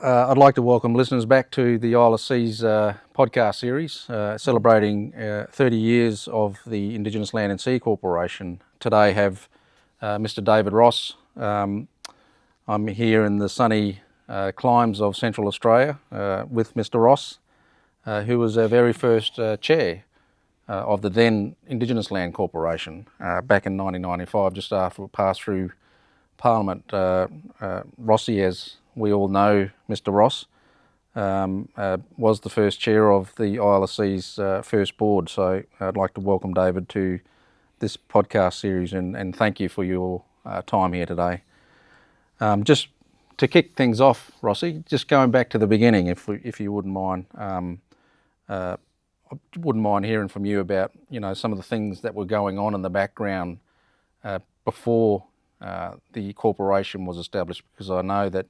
I'd like to welcome listeners back to the ILSC's podcast series, celebrating 30 years of the Indigenous Land and Sea Corporation. Today I have Mr. David Ross. I'm here in the sunny climes of Central Australia with Mr. Ross, who was our very first chair of the then Indigenous Land Corporation back in 1995, just after it passed through Parliament. Rossi, as we all know, Mr. Ross, was the first chair of the ILSC's first board. So I'd like to welcome David to this podcast series and thank you for your time here today. Just to kick things off, Rossi, just going back to the beginning, if you wouldn't mind, I wouldn't mind hearing from you about some of the things that were going on in the background before the corporation was established, because I know that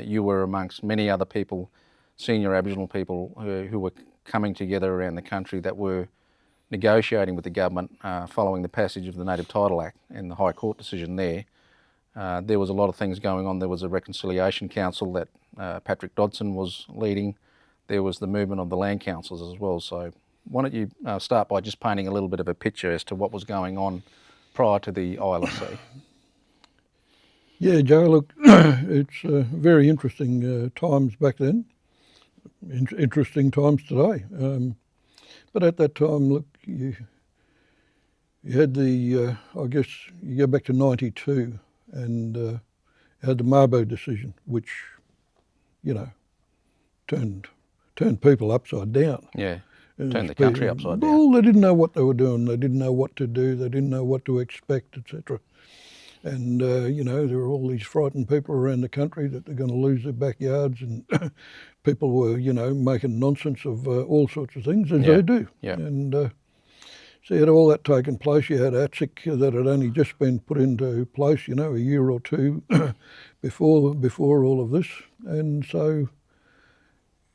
you were amongst many other people, senior Aboriginal people who were coming together around the country that were negotiating with the government following the passage of the Native Title Act and the High Court decision there. There was a lot of things going on. There was a reconciliation council that Patrick Dodson was leading. There was the movement of the land councils as well. So why don't you start by just painting a little bit of a picture as to what was going on prior to the ILSC? Yeah, Joe, look, it's very interesting times back then, interesting times today. But at that time, look, you had the, I guess you go back to 92 and had the Mabo decision, which, turned people upside down. Yeah, turned the country upside down. Well, they didn't know what they were doing. They didn't know what to do. They didn't know what to expect, etc. And, there were all these frightened people around the country that they're going to lose their backyards, and people were, making nonsense of all sorts of things, as they do. Yeah. And so you had all that taking place. You had ILSC that had only just been put into place, a year or two before all of this. And so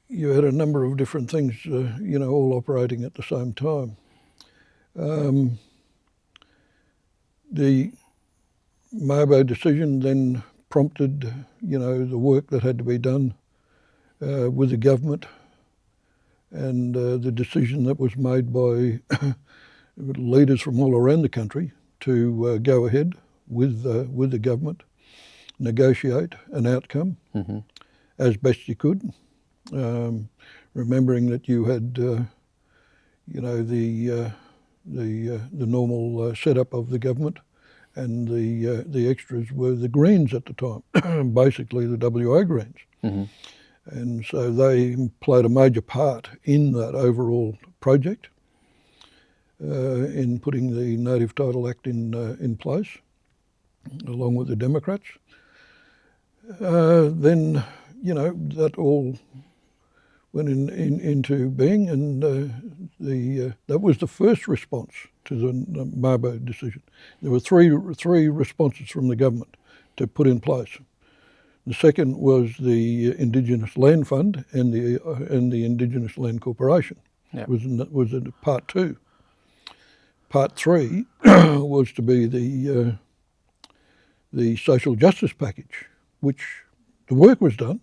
you had a number of different things, all operating at the same time. The Mabo decision then prompted, the work that had to be done with the government, and the decision that was made by leaders from all around the country to go ahead with the government, negotiate an outcome as best you could, remembering that you had, the normal setup of the government. And the extras were the Greens at the time, basically the WA Greens. Mm-hmm. And so they played a major part in that overall project, in putting the Native Title Act in place, along with the Democrats. Then, that all went into being, and that was the first response to the Mabo decision. There were three responses from the government to put in place. The second was the Indigenous Land Fund and the Indigenous Land Corporation. Yep. Was in part two. Part three was to be the social justice package, which the work was done,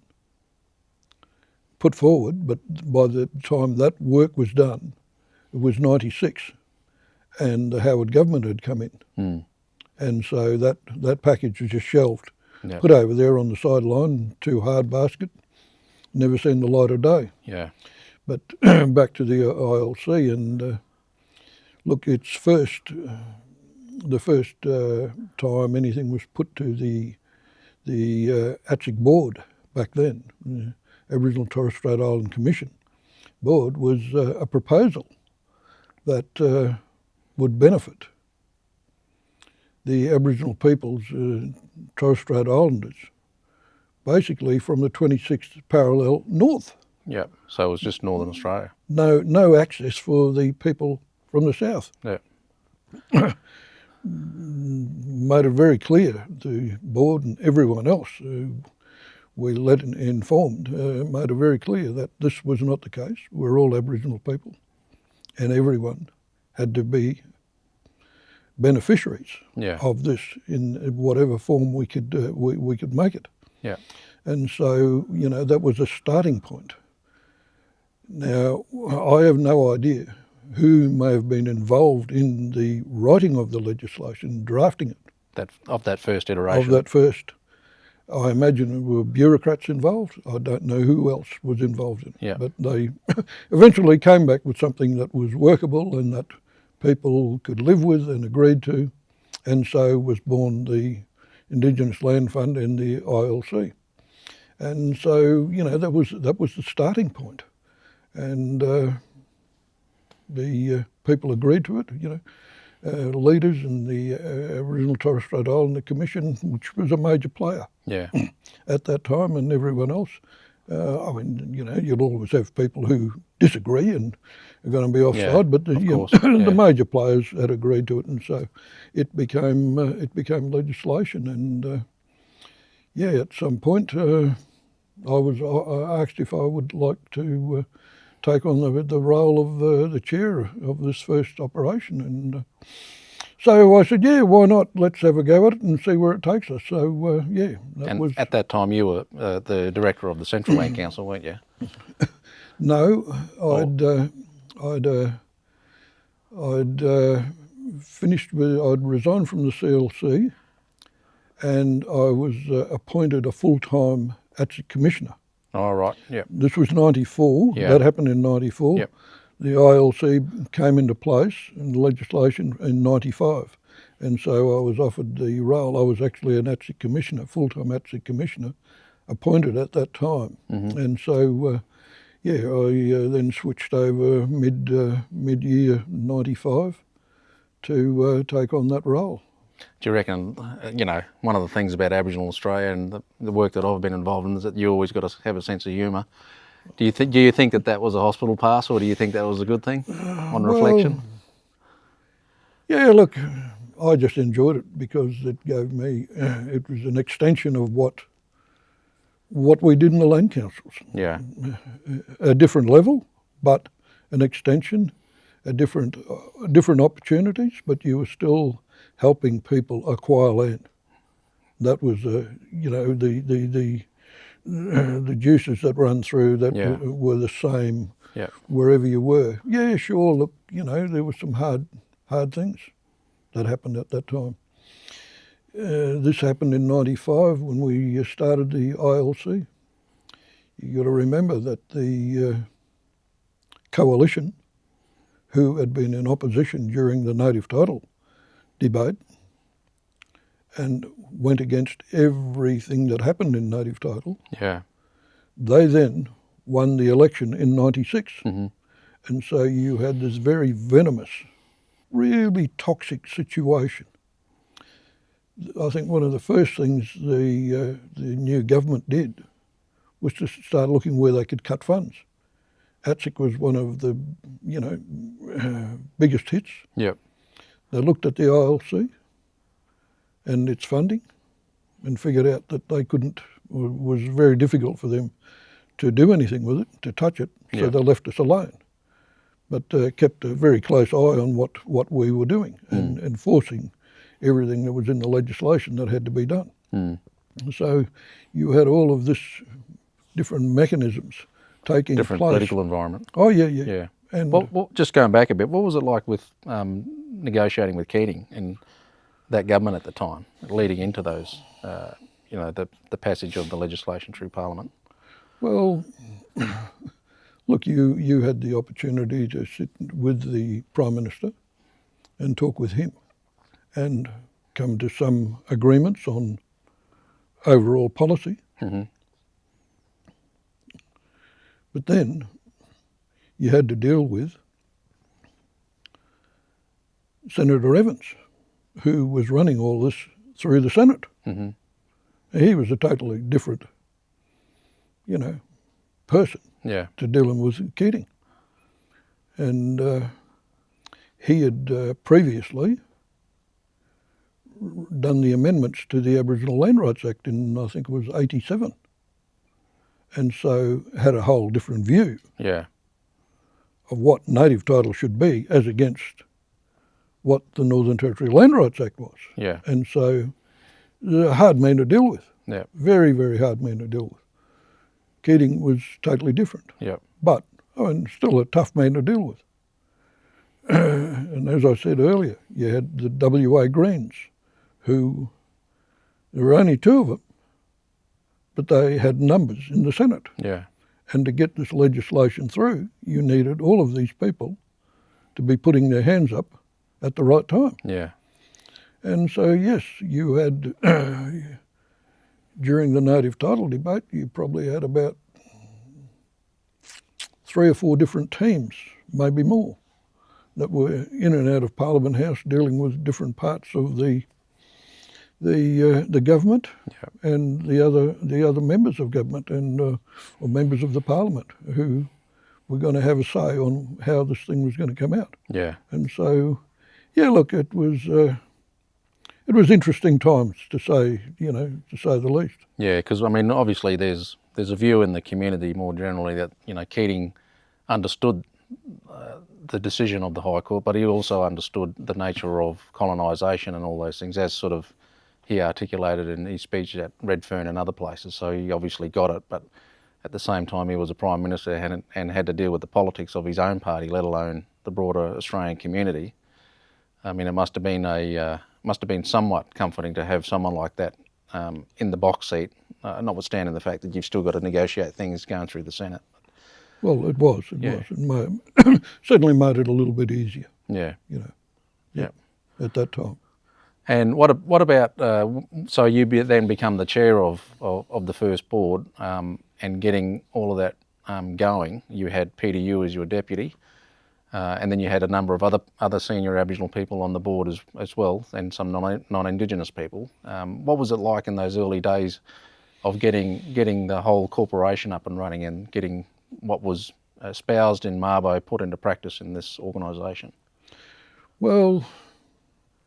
put forward, but by the time that work was done, it was 96, and the Howard government had come in. And so that package was just shelved, put over there on the sideline, too hard basket, never seen the light of day. Yeah. But back to the ILC, and look, it's the first time anything was put to the ILSC board back then, Aboriginal and Torres Strait Island Commission board, was a proposal that would benefit the Aboriginal peoples, Torres Strait Islanders, basically from the 26th parallel north. Yeah, so it was just Northern Australia. No access for the people from the south. Yeah. Made it very clear, the board and everyone else who we let informed, made it very clear that this was not the case. We're all Aboriginal people, and everyone had to be beneficiaries of this in whatever form we could make it. Yeah. And so, you know, that was a starting point. Now, I have no idea who may have been involved in the writing of the legislation, drafting it. Of that first iteration. Of that first. I imagine there were bureaucrats involved. I don't know who else was involved in it. Yeah. But they eventually came back with something that was workable and that people could live with and agreed to. And so was born the Indigenous Land Fund and the ILC. And so, you know, that was the starting point. And the people agreed to it, you know. Leaders in the Aboriginal Torres Strait Islander Commission, which was a major player at that time, and everyone else. I mean, you know, you'll always have people who disagree and are going to be offside, but the major players had agreed to it, and so it became legislation. And at some point, I asked if I would like to take on the role of the chair of this first operation. And so I said, yeah, why not? Let's have a go at it and see where it takes us. So, At that time you were the director of the Central Land Council, weren't you? No, I'd resigned from the CLC and I was appointed a full-time ATSIC commissioner. Oh, right, yeah. This was 94, that happened in 94. Yep. The ILC came into place in legislation in 95. And so I was offered the role. I was actually an ATSIC commissioner, full-time ATSIC commissioner, appointed at that time. Mm-hmm. And so, I then switched over mid-year 95 to take on that role. Do you reckon, you know, one of the things about Aboriginal Australia and the work that I've been involved in is that you always got to have a sense of humour. Do you think that was a hospital pass, or do you think that was a good thing on reflection? Yeah, look, I just enjoyed it because it gave me, it was an extension of what we did in the land councils. Yeah. A different level, but an extension, different opportunities, but you were still helping people acquire land. That was, the juices that run through that were the same wherever you were. Yeah, sure. Look, you know, there were some hard things that happened at that time. This happened in 95 when we started the ILC. You got to remember that the coalition, who had been in opposition during the native title debate and went against everything that happened in native title. Yeah. They then won the election in 96. Mm-hmm. And so you had this very venomous, really toxic situation. I think one of the first things the new government did was to start looking where they could cut funds. ATSIC was one of the, biggest hits. Yep. They looked at the ILC and its funding and figured out that they couldn't, or it was very difficult for them to do anything with it, to touch it, so they left us alone. But kept a very close eye on what we were doing and enforcing everything that was in the legislation that had to be done. Mm. So you had all of this different mechanisms taking different place. Political environment. Oh, yeah. And well, just going back a bit, what was it like with negotiating with Keating and that government at the time, leading into those, the passage of the legislation through Parliament? Well, look, you had the opportunity to sit with the Prime Minister and talk with him and come to some agreements on overall policy. Mm-hmm. But then you had to deal with Senator Evans, who was running all this through the Senate. Mm-hmm. He was a totally different, person to dealing with Keating. And he had previously done the amendments to the Aboriginal Land Rights Act in, I think it was 87. And so had a whole different view of what native title should be as against what the Northern Territory Land Rights Act was. Yeah. And so it was a hard man to deal with. Yeah. Very, very hard man to deal with. Keating was totally different. Yeah. But, still a tough man to deal with. And as I said earlier, you had the WA Greens, who, there were only two of them, but they had numbers in the Senate. Yeah. And to get this legislation through, you needed all of these people to be putting their hands up at the right time. Yeah. And so, yes, you had, during the native title debate, you probably had about 3 or 4 different teams, maybe more, that were in and out of Parliament House dealing with different parts of the government and the other members of government and or members of the Parliament who were going to have a say on how this thing was going to come out. Yeah. And so, yeah, look, it was interesting times to say the least. Yeah, because I mean, obviously, there's a view in the community more generally that Keating understood the decision of the High Court, but he also understood the nature of colonisation and all those things, as sort of he articulated in his speech at Redfern and other places. So he obviously got it, but at the same time, he was a Prime Minister and had to deal with the politics of his own party, let alone the broader Australian community. I mean, it must have been somewhat comforting to have someone like that in the box seat, notwithstanding the fact that you've still got to negotiate things going through the Senate. Well, it was. It certainly made it a little bit easier. Yeah. Yeah. At that time. And what about, so you then become the chair of the first board and getting all of that going. You had Peter Yu as your deputy, and then you had a number of other senior Aboriginal people on the board as well, and some non-Indigenous people. What was it like in those early days of getting the whole corporation up and running and getting what was espoused in Mabo put into practice in this organisation? Well,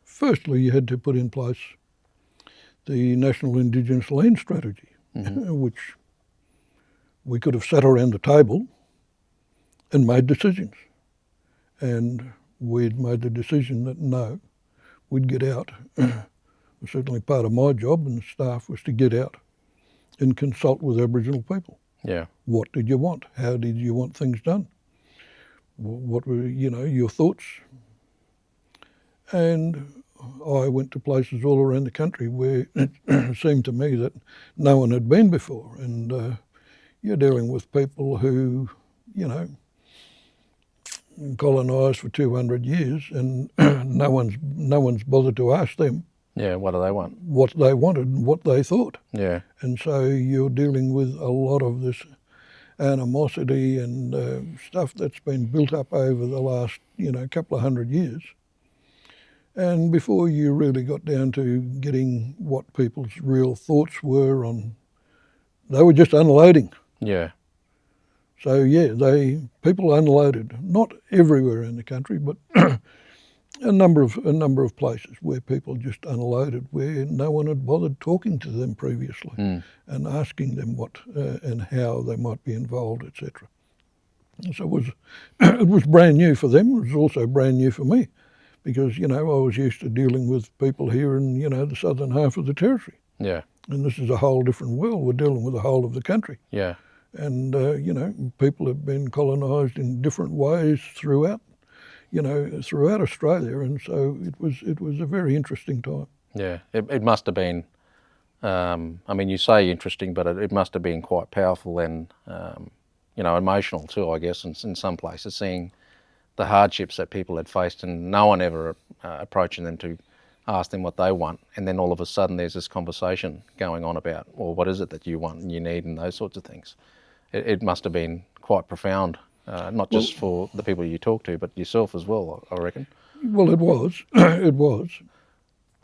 firstly, you had to put in place the National Indigenous Land Strategy, which we could have sat around the table and made decisions. And we'd made the decision that no, we'd get out. Certainly part of my job and the staff was to get out and consult with Aboriginal people. Yeah. What did you want? How did you want things done? What were, your thoughts? And I went to places all around the country where it seemed to me that no one had been before. And you're dealing with people who, colonised for 200 years and no one's bothered to ask them. Yeah, what do they want? What they wanted and what they thought. Yeah. And so you're dealing with a lot of this animosity and stuff that's been built up over the last, couple of 100 years. And before you really got down to getting what people's real thoughts were on, they were just unloading. Yeah. So yeah, people unloaded, not everywhere in the country, but a number of places where people just unloaded, where no one had bothered talking to them previously and asking them what and how they might be involved, etc. So it was brand new for them. It was also brand new for me, because I was used to dealing with people here in the southern half of the territory. Yeah. And this is a whole different world. We're dealing with the whole of the country. Yeah. And people have been colonised in different ways throughout Australia, and so it was a very interesting time. Yeah, it must have been. I mean, you say interesting, but it must have been quite powerful and emotional too, I guess, in some places, seeing the hardships that people had faced and no one ever approaching them to ask them what they want, and then all of a sudden there's this conversation going on about, well, what is it that you want and you need and those sorts of things. It must have been quite profound. Not just for the people you talk to, but yourself as well, I reckon. Well, it was. It was.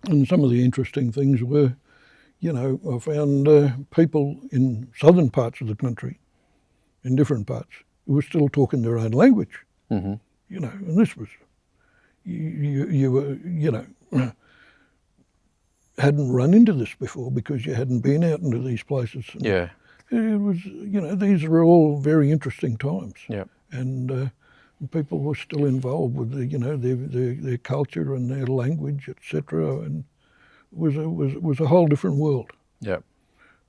And some of the interesting things were, I found people in southern parts of the country, in different parts, who were still talking their own language. Mm-hmm. And this was, you were, hadn't run into this before because you hadn't been out into these places. And yeah. It was, these were all very interesting times. Yeah. And people were still involved with their culture and their language, etc. And it was a whole different world. Yeah.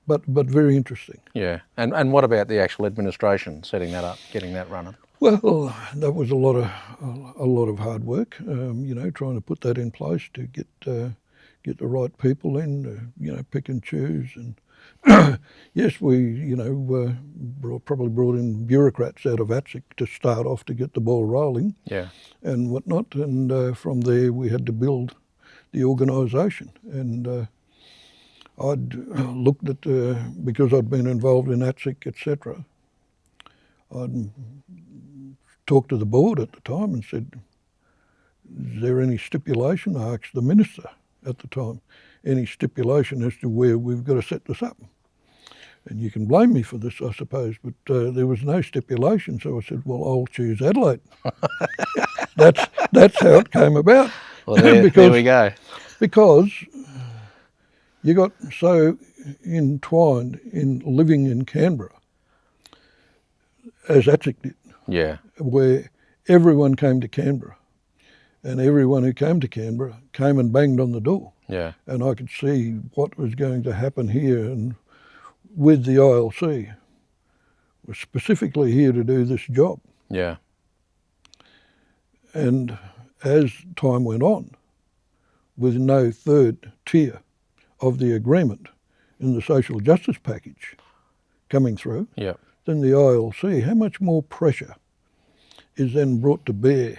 but very interesting. Yeah. And what about the actual administration, setting that up, getting that running? Well, that was a lot of hard work. Trying to put that in place to get the right people in. Pick and choose. And yes, we probably brought in bureaucrats out of ATSIC to start off to get the ball rolling. Yeah. And whatnot. And from there we had to build the organisation. And I'd looked at because I'd been involved in ATSIC, etc. I'd talked to the board at the time and said, is there any stipulation? I asked the minister at the time, any stipulation as to where we've got to set this up? And you can blame me for this, I suppose, but there was no stipulation. So I said, well, I'll choose Adelaide. That's how it came about. Well, there we go. Because you got so entwined in living in Canberra, as ATSIC did. Yeah. Where everyone came to Canberra, and everyone who came to Canberra came and banged on the door. Yeah. And I could see what was going to happen here, and with the ILC, we're specifically here to do this job. Yeah. And as time went on, with no third tier of the agreement in the social justice package coming through, Yeah. then the ILC, how much more pressure is then brought to bear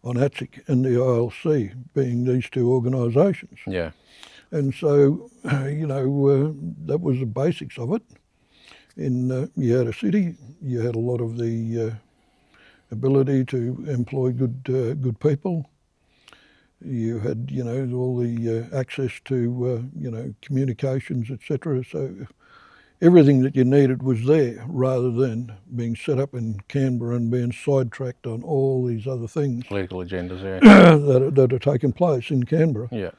on ATSIC and the ILC, being these two organisations. Yeah. And so, that was the basics of it. In Yada City, you had a lot of the ability to employ good people. You had, all the access to, communications, etc. So everything that you needed was there, rather than being set up in Canberra and being sidetracked on all these other things Political agendas, yeah. that are taking place in Canberra. Yeah.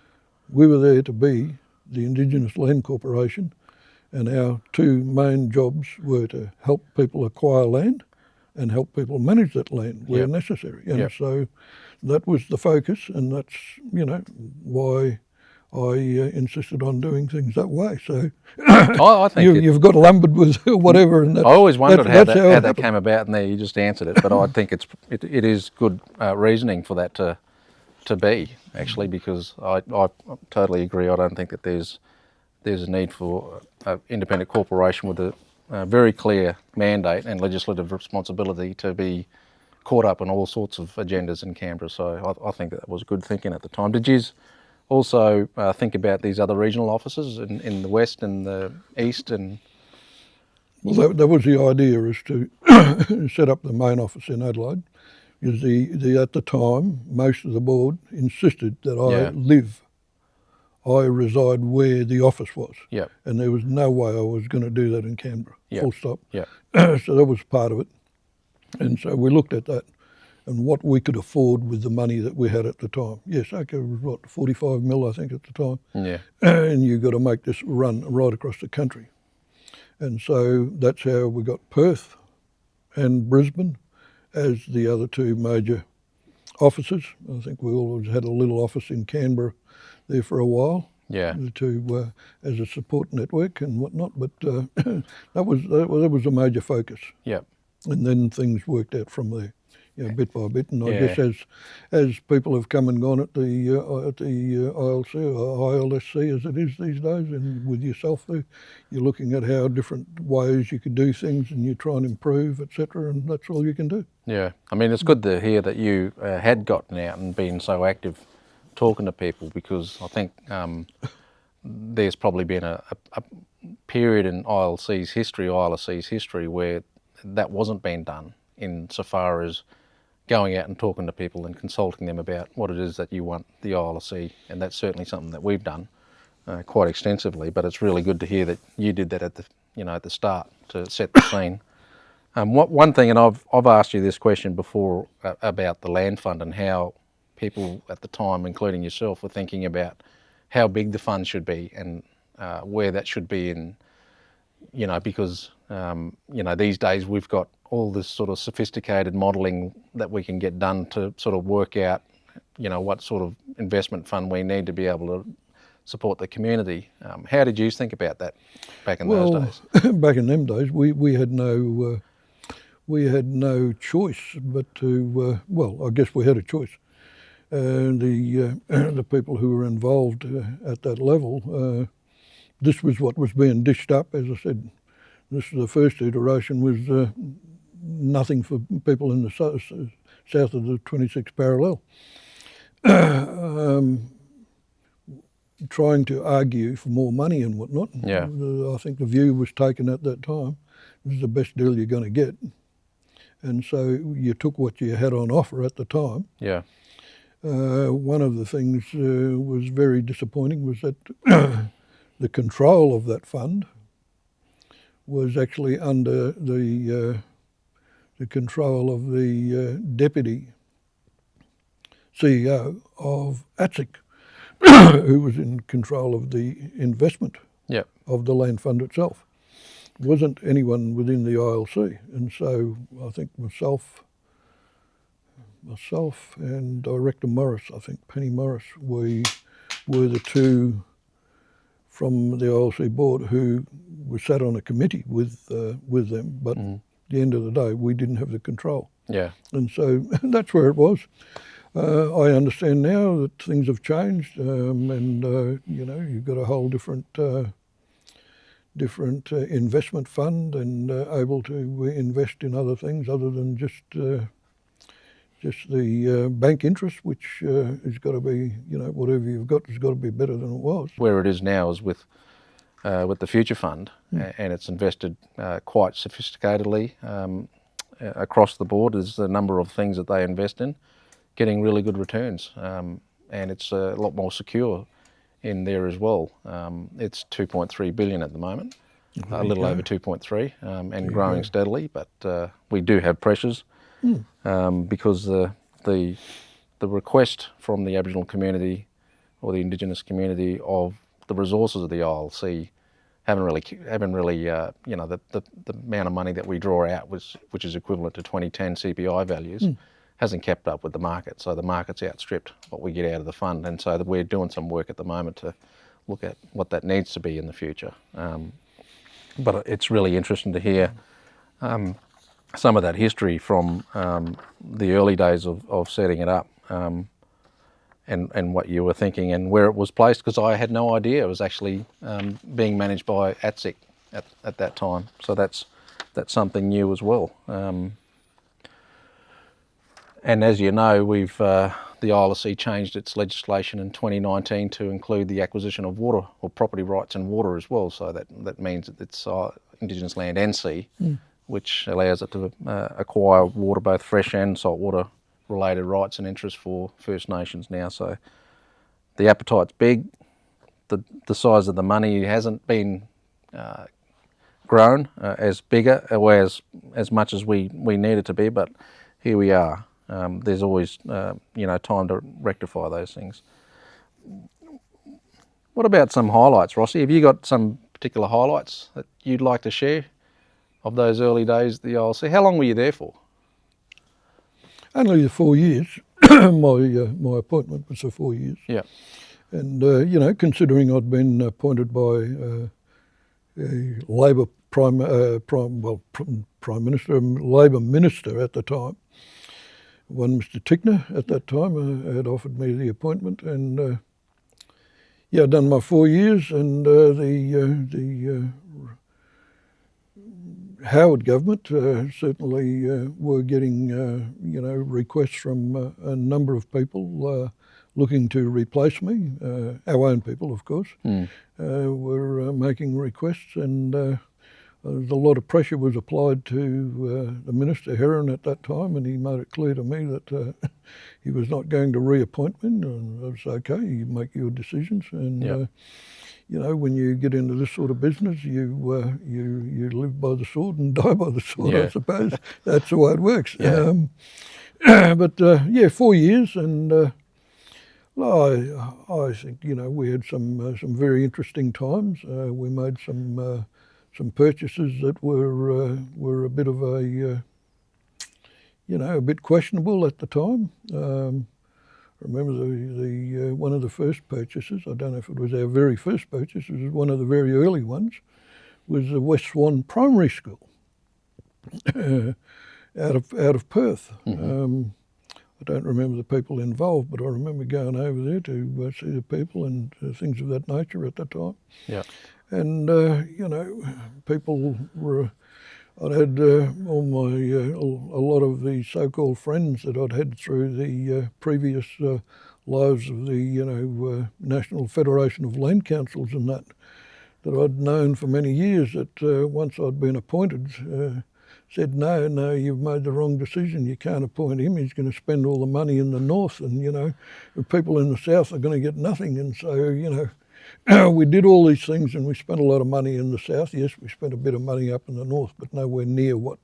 We were there to be the Indigenous Land Corporation, and our two main jobs were to help people acquire land and help people manage that land where necessary. And so that was the focus, and that's, why I insisted on doing things that way. So I think you've got lumbered with whatever. And I always wondered how that happened. came about, and there you just answered it. But I think it is good reasoning for that to be, actually, because I totally agree. I don't think that there's a need for an independent corporation with a very clear mandate and legislative responsibility to be caught up in all sorts of agendas in Canberra. So I think that was good thinking at the time. Did you also think about these other regional offices in the west and the east? And well, that was the idea, is to set up the main office in Adelaide. Because at the time, most of the board insisted that I reside where the office was. Yeah. And there was no way I was going to do that in Canberra. Full stop. Yeah. So that was part of it. And so we looked at that and what we could afford with the money that we had at the time. Yes, okay, it was 45 mil, I think, at the time. Yeah. And you've got to make this run right across the country. And so that's how we got Perth and Brisbane as the other two major offices. I think we always had a little office in Canberra there for a while. Yeah. To as a support network and whatnot, but that was a major focus. Yeah. And then things worked out from there, bit by bit. And I guess as people have come and gone at the ILC or ILSC as it is these days, and with yourself there, you're looking at how different ways you could do things, and you try and improve, etc. And that's all you can do. Yeah. I mean, it's good to hear that you had gotten out and been so active talking to people, because I think there's probably been a period in ILSC's history where that wasn't being done, insofar as going out and talking to people and consulting them about what it is that you want the ILSC, and that's certainly something that we've done quite extensively. But it's really good to hear that you did that at the start to set the scene. One thing, and I've asked you this question before about the land fund and how people at the time, including yourself, were thinking about how big the fund should be and where that should be in, because, these days we've got all this sort of sophisticated modelling that we can get done to sort of work out, what sort of investment fund we need to be able to support the community. How did you think about that back in those days? Back in them days, we had no choice but to. I guess we had a choice. The people who were involved at that level, this was what was being dished up. As I said, this was the first iteration was nothing for people in the south of the 26th parallel. Trying to argue for more money and whatnot. Yeah. I think the view was taken at that time, this is the best deal you're going to get. And so you took what you had on offer at the time. Yeah. One of the things was very disappointing was that the control of that fund was actually under the control of the deputy CEO of ILSC, who was in control of the investment of the land fund itself. It wasn't anyone within the ILC. And so I think myself and Director Morris, I think Penny Morris, we were the two from the ILC board who were sat on a committee with them, but at the end of the day, we didn't have the control. Yeah. And so that's where it was. I understand now that things have changed, and you've got a whole different investment fund and able to invest in other things other than just the bank interest, which has got to be, whatever you've got has got to be better than it was. Where it is now is with the Future Fund, and it's invested quite sophisticatedly across the board. There's a number of things that they invest in, getting really good returns, and it's a lot more secure in there as well. It's 2.3 billion at the moment, a little over 2.3, and growing steadily, but we do have pressures because the request from the Aboriginal community or the Indigenous community of the resources of the ILC haven't really the amount of money that we draw out, which is equivalent to 2010 CPI values, hasn't kept up with the market. So the market's outstripped what we get out of the fund, and so we're doing some work at the moment to look at what that needs to be in the future. But it's really interesting to hear some of that history from the early days of setting it up, and what you were thinking and where it was placed, because I had no idea it was actually being managed by ILSC at that time. So that's something new as well. And as you know, the ILSC changed its legislation in 2019 to include the acquisition of water or property rights in water as well. So that means that it's Indigenous land and sea, which allows it to acquire water, both fresh and saltwater related rights and interests for First Nations now. So the appetite's big. The size of the money hasn't been grown as bigger or as much as we need it to be, but here we are. There's always time to rectify those things. What about some highlights, Rossi? Have you got some particular highlights that you'd like to share of those early days at the ILC? How long were you there for? Only the 4 years. My appointment was for 4 years. Yeah. And considering I'd been appointed by a Labor Prime Minister, Labor Minister at the time, one Mr. Tickner at that time had offered me the appointment, and I'd done my 4 years, and the Howard government certainly were getting requests from a number of people looking to replace me. Our own people, of course, were making requests, and a lot of pressure was applied to the Minister Heron at that time, and he made it clear to me that he was not going to reappoint me. And I was okay, you make your decisions, and when you get into this sort of business, you live by the sword and die by the sword. I suppose that's the way it works. But 4 years, and I think we had some very interesting times. We made some purchases that were a bit of a bit questionable at the time. remember the one of the first purchases, I don't know if it was our very first purchase, it was one of the very early ones, was the West Swan Primary School out of Perth. I don't remember the people involved, but I remember going over there to see the people and things of that nature at the time. Yeah. And, you know, people were, I'd had all my, a lot of the so-called friends that I'd had through the previous lives of the, you know, National Federation of Land Councils and that I'd known for many years, that once I'd been appointed, said, no, you've made the wrong decision. You can't appoint him. He's going to spend all the money in the north, and, you know, the people in the south are going to get nothing. And so, you know, we did all these things and we spent a lot of money in the south. Yes, we spent a bit of money up in the north, but nowhere near what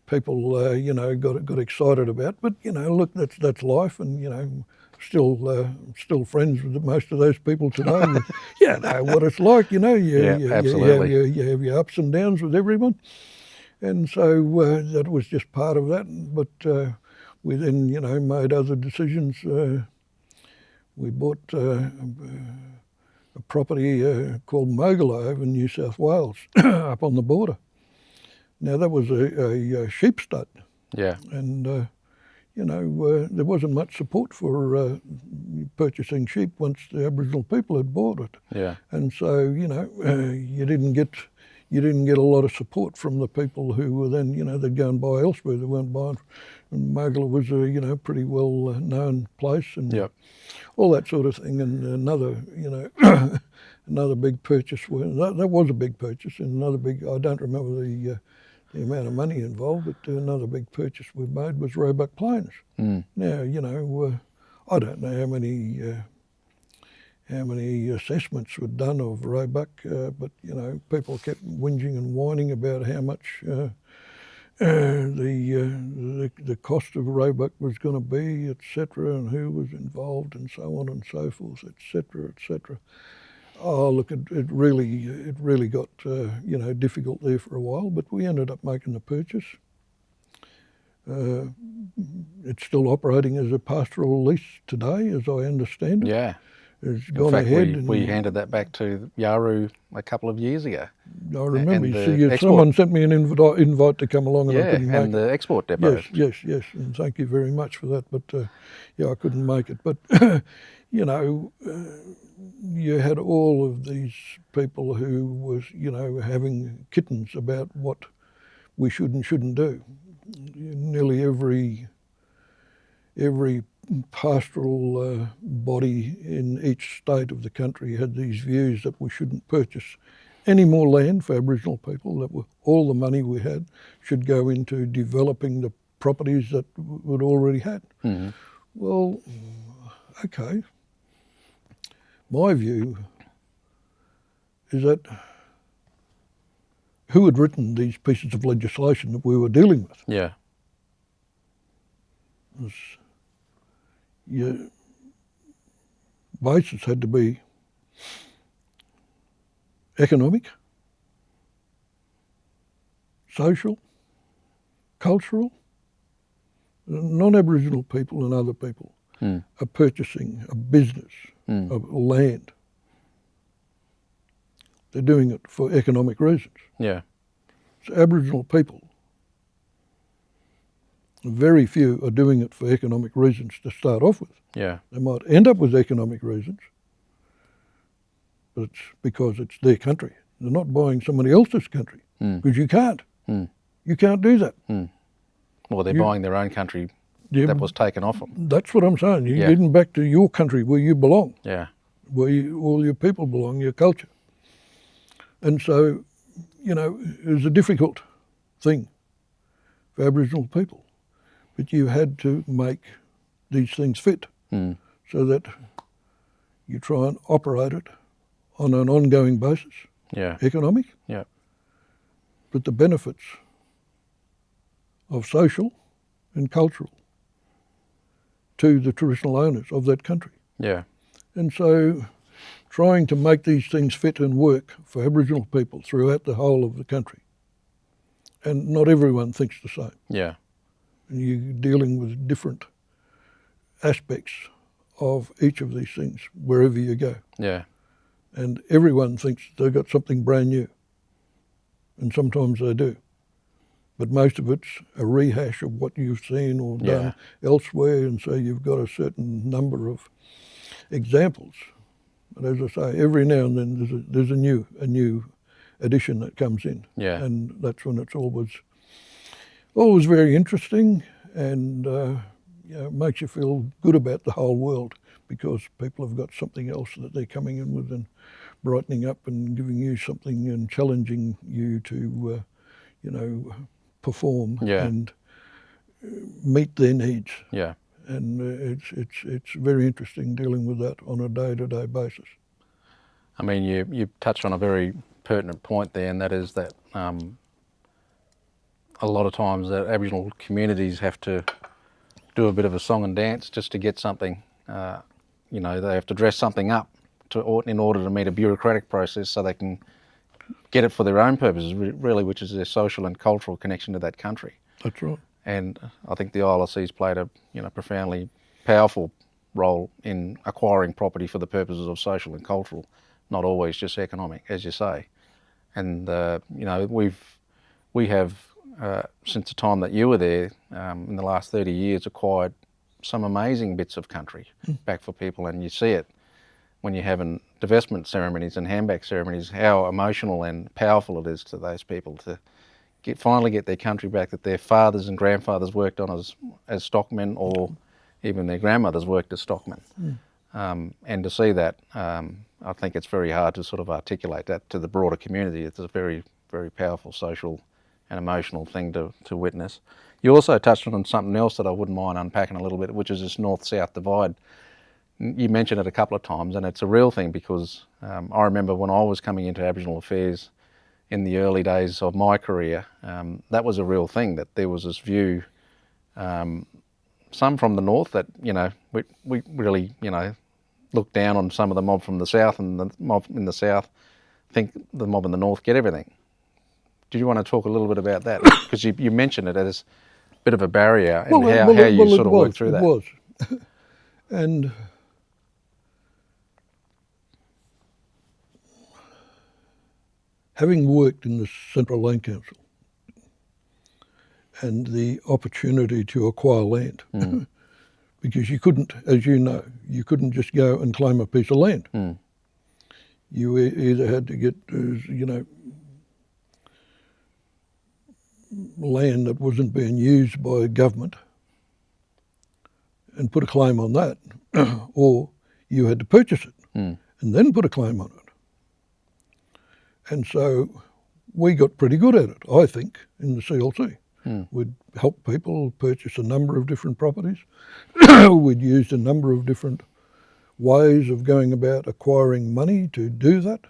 people, you know, got excited about. But, you know, look, that's life, and, you know, still friends with most of those people today. Yeah, know what it's like, you know. Absolutely. You have your ups and downs with everyone. And so that was just part of that. But we then, you know, made other decisions. We bought a property called Mogalove in New South Wales, up on the border. Now that was a sheep stud. Yeah. And, you know, there wasn't much support for purchasing sheep once the Aboriginal people had bought it. Yeah. And so, you know, you didn't get a lot of support from the people who were then, you know, they'd go and buy elsewhere. They weren't buying. And Mogala was a, you know, pretty well known place, and all that sort of thing. And another, you know, another big purchase. That was a big purchase, and another big. I don't remember the amount of money involved, but another big purchase we made was Roebuck Plains. Now, you know, I don't know how many assessments were done of Roebuck, but, you know, people kept whinging and whining about how much the cost of Roebuck was going to be, etc., and who was involved, and so on and so forth, etc., etc. Oh, look, it really got, you know, difficult there for a while, but we ended up making the purchase. It's still operating as a pastoral lease today, as I understand it. Yeah. It's gone In fact, ahead. we handed that back to Yaru a couple of years ago. I remember. And Someone sent me an invite to come along, and I couldn't make it. and the export depot. Yes, and thank you very much for that. But yeah, I couldn't make it. But you know, you had all of these people who was, you know, having kittens about what we should and shouldn't do. Nearly every pastoral body in each state of the country had these views that we shouldn't purchase any more land for Aboriginal people, that all the money we had should go into developing the properties that we'd already had. Mm-hmm. Well, okay. My view is that who had written these pieces of legislation that we were dealing with? Yeah. Your basis had to be economic, social, cultural. Non-Aboriginal people and other people are purchasing a business of land. They're doing it for economic reasons. Yeah. So Aboriginal people, very few are doing it for economic reasons to start off with. Yeah. They might end up with economic reasons, but it's because it's their country. They're not buying somebody else's country, because you can't. You can't do that. Well, they're buying their own country that was taken off them. That's what I'm saying. You're getting back to your country where you belong, Yeah. where all your people belong, your culture. And so, you know, it was a difficult thing for Aboriginal people. But you had to make these things fit so that you try and operate it on an ongoing basis. Yeah. Economic. Yeah. But the benefits of social and cultural to the traditional owners of that country. Yeah. And so trying to make these things fit and work for Aboriginal people throughout the whole of the country. And not everyone thinks the same. Yeah. And you're dealing with different aspects of each of these things wherever you go. Yeah. And everyone thinks they've got something brand new. And sometimes they do. But most of it's a rehash of what you've seen or done elsewhere, and so you've got a certain number of examples. But as I say, every now and then there's a new addition that comes in. Yeah. And that's when it's always very interesting, and makes you feel good about the whole world, because people have got something else that they're coming in with and brightening up and giving you something and challenging you to, perform and meet their needs. Yeah. And it's very interesting dealing with that on a day-to-day basis. I mean, you touched on a very pertinent point there, and that is that a lot of times that Aboriginal communities have to do a bit of a song and dance just to get something. They have to dress something up in order to meet a bureaucratic process so they can get it for their own purposes, really, which is their social and cultural connection to that country. That's right. And I think the ILSC's played a profoundly powerful role in acquiring property for the purposes of social and cultural, not always just economic, as you say. And we have since the time that you were there, in the last 30 years, acquired some amazing bits of country back for people, and you see it when you're having divestment ceremonies and handback ceremonies, how emotional and powerful it is to those people to finally get their country back that their fathers and grandfathers worked on as stockmen, or even their grandmothers worked as stockmen. And to see that, I think it's very hard to sort of articulate that to the broader community. It's a very, very powerful social and emotional thing to witness. You also touched on something else that I wouldn't mind unpacking a little bit, which is this north-south divide. You mentioned it a couple of times, and it's a real thing, because I remember when I was coming into Aboriginal affairs in the early days of my career, that was a real thing, that there was this view, some from the north, that, we really, look down on some of the mob from the south, and the mob in the south think the mob in the north get everything. Do you want to talk a little bit about that? Because you mentioned it as a bit of a barrier, and how you sort of worked through that. It was. And having worked in the Central Land Council and the opportunity to acquire land, because you couldn't, as you know, you couldn't just go and claim a piece of land. You either had to get, land that wasn't being used by government and put a claim on that, or you had to purchase it and then put a claim on it. And so we got pretty good at it, I think, in the CLC. We'd help people purchase a number of different properties. We'd used a number of different ways of going about acquiring money to do that.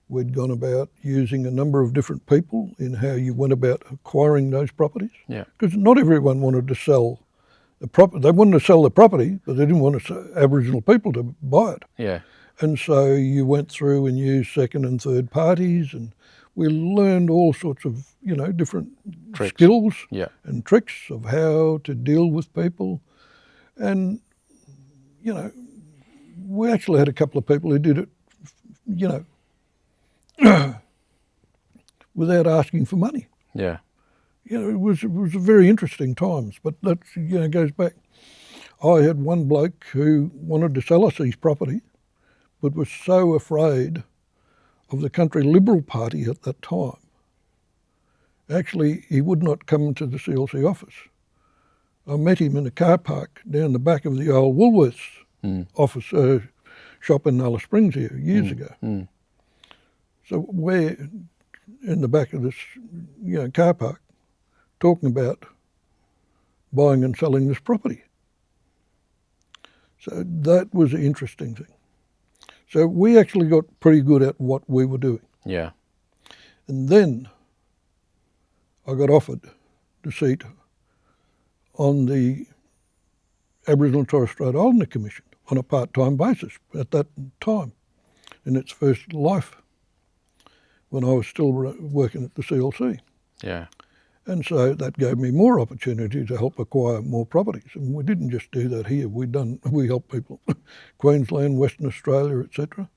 We'd gone about using a number of different people in how you went about acquiring those properties. Because not everyone wanted to sell the property. They wanted to sell the property, but they didn't want Aboriginal people to buy it. And so you went through and used second and third parties, and we learned all sorts of, different skills and tricks of how to deal with people. And, we actually had a couple of people who did it, without asking for money. It was very interesting times, but that goes back. I had one bloke who wanted to sell us his property, but was so afraid of the Country Liberal Party at that time. Actually, he would not come to the CLC office. I met him in a car park down the back of the old Woolworths office shop in Alice Springs here years ago. So we're in the back of this car park talking about buying and selling this property. So that was an interesting thing. So we actually got pretty good at what we were doing. And then I got offered the seat on the Aboriginal and Torres Strait Islander Commission on a part-time basis at that time, in its first life, when I was still working at the CLC. And so that gave me more opportunity to help acquire more properties. And we didn't just do that here. We helped people, Queensland, Western Australia, etc.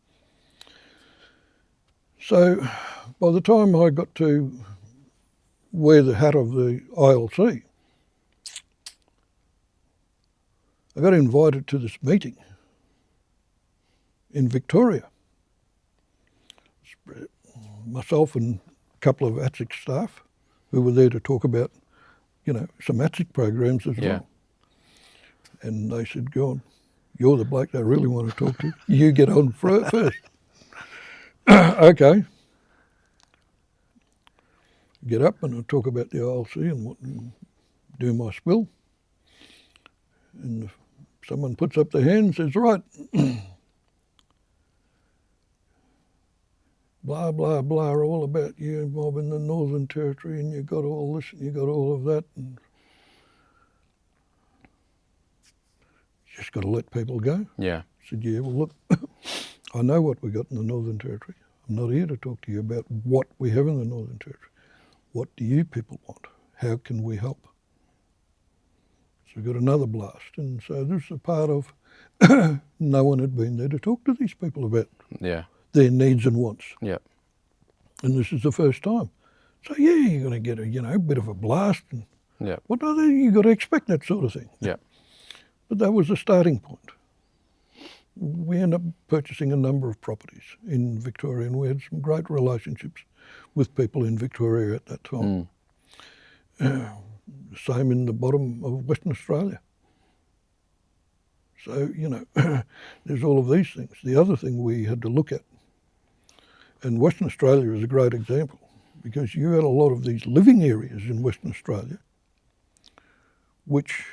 So by the time I got to wear the hat of the ILC, I got invited to this meeting in Victoria. Myself and a couple of ATSIC staff who were there to talk about, some ATSIC programs as well. And they said, "Go on, you're the bloke they really want to talk to. You get on first." Okay. Get up and I talk about the ILC and do my spill. And someone puts up their hand and says, "Right, blah, blah, blah, all about you mob in the Northern Territory and you got all this and you got all of that. And you just got to let people go." Yeah. I said, "Yeah, well, look, I know what we got in the Northern Territory. I'm not here to talk to you about what we have in the Northern Territory. What do you people want? How can we help?" So we got another blast. And so this is a part of no one had been there to talk to these people about their needs and wants. Yeah. And this is the first time. So yeah, you're going to get a bit of a blast. And what other, you got to expect that sort of thing. Yeah. But that was the starting point. We ended up purchasing a number of properties in Victoria, and we had some great relationships with people in Victoria at that time. Same in the bottom of Western Australia. So, there's all of these things. The other thing we had to look at, and Western Australia is a great example, because you had a lot of these living areas in Western Australia, which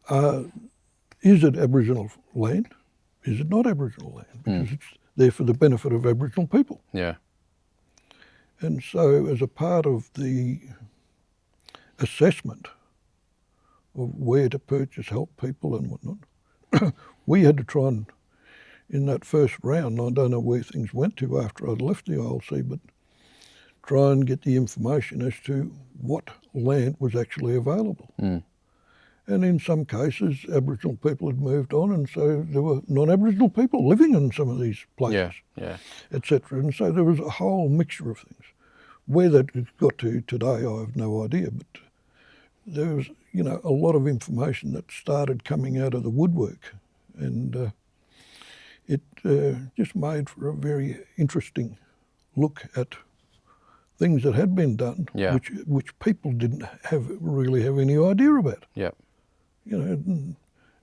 are, is it Aboriginal land? Is it not Aboriginal land? Because it's there for the benefit of Aboriginal people. Yeah. And so as a part of the assessment of where to purchase, help people and whatnot, we had to try and, in that first round, I don't know where things went to after I'd left the ILC, but try and get the information as to what land was actually available. And in some cases, Aboriginal people had moved on, and so there were non-Aboriginal people living in some of these places, etc. And so there was a whole mixture of things. Where that got to today, I have no idea, but there was, a lot of information that started coming out of the woodwork, and it just made for a very interesting look at things that had been done, which people didn't really have any idea about. Yeah.